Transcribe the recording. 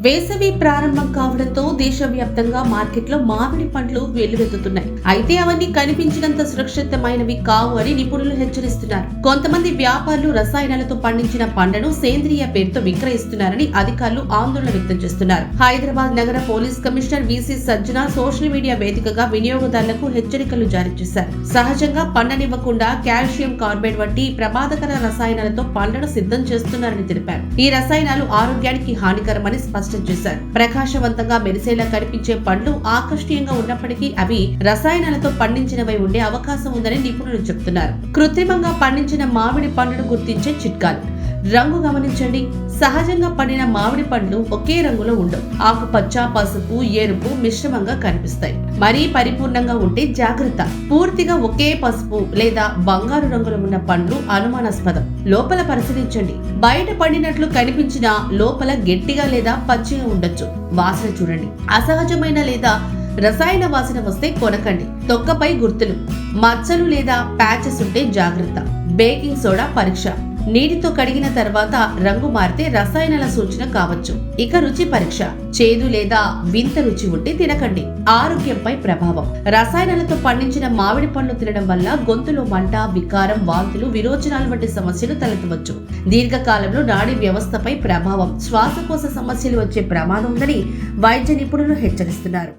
వేసవి ప్రారంభం కావడంతో దేశవ్యాప్తంగా మార్కెట్లో మామిడి పండ్లు వెల్లువెత్తుతున్నాయి. అయితే అవన్నీ కనిపించినంత సురక్షితమైనవి కావు అని నిపుణులు హెచ్చరిస్తున్నారు. కొంతమంది వ్యాపారులు రసాయనాలతో పండించిన పండ్లను సేంద్రియ పేరుతో విక్రయిస్తున్నారని అధికారులు ఆందోళన వ్యక్తం చేస్తున్నారు. హైదరాబాద్ నగర పోలీస్ కమిషనర్ విసి సజ్జన సోషల్ మీడియా వేదికగా వినియోగదారులకు హెచ్చరికలు జారీ చేశారు. సహజంగా పండనివ్వకుండా కాల్షియం కార్బైడ్ వంటి ప్రమాదకర రసాయనాలతో పండ్లను సిద్ధం చేస్తున్నారని తెలిపారు. ఈ రసాయనాలు ఆరోగ్యానికి హానికరమని స్పష్టం చేశారు. ప్రకాశవంతంగా మెరిసేలా కనిపించే పండ్లు ఆకర్షణీయంగా ఉన్నప్పటికీ అవి రసాయనాలతో పండించినవై ఉండే అవకాశం ఉందని నిపుణులు చెబుతున్నారు. కృత్రిమంగా పండించిన మామిడి పండ్లను గుర్తించే చిట్కాలు. రంగు గమనించండి. సహజంగా పండిన మామిడి పండ్లు ఒకే రంగులో ఉండవు. ఆకుపచ్చ, పసుపు, ఎరుపు మిశ్రమంగా కనిపిస్తాయి. మరీ పరిపూర్ణంగా ఉంటే జాగ్రత్త. పూర్తిగా ఒకే పసుపు లేదా బంగారు రంగులో ఉన్న పండ్లు అనుమానాస్పదం. లోపల పరిశీలించండి. బయట పండినట్లు కనిపించినా లోపల గట్టిగా లేదా పచ్చిగా ఉండొచ్చు. వాసన చూడండి. అసహజమైన లేదా రసాయన వాసన వస్తే కొనకండి. తొక్కపై గుర్తులు, మచ్చలు లేదా ప్యాచెస్ ఉంటే జాగ్రత్త. బేకింగ్ సోడా పరీక్ష. నీటితో కడిగిన తర్వాత రంగు మారితే రసాయనాల సూచన కావచ్చు. ఇక రుచి పరీక్ష. చేదు లేదా వింత రుచి ఉంటే తినకండి. ఆరోగ్యంపై ప్రభావం. రసాయనాలతో పండించిన మామిడి పండ్లు తినడం వల్ల గొంతులో మంట, వికారం, వాంతులు, విరోచనాలు వంటి సమస్యలు తలెత్తవచ్చు. దీర్ఘకాలంలో నాడీ వ్యవస్థపై ప్రభావం, శ్వాసకోశ సమస్యలు వచ్చే ప్రమాదం ఉందని వైద్య నిపుణులు హెచ్చరిస్తున్నారు.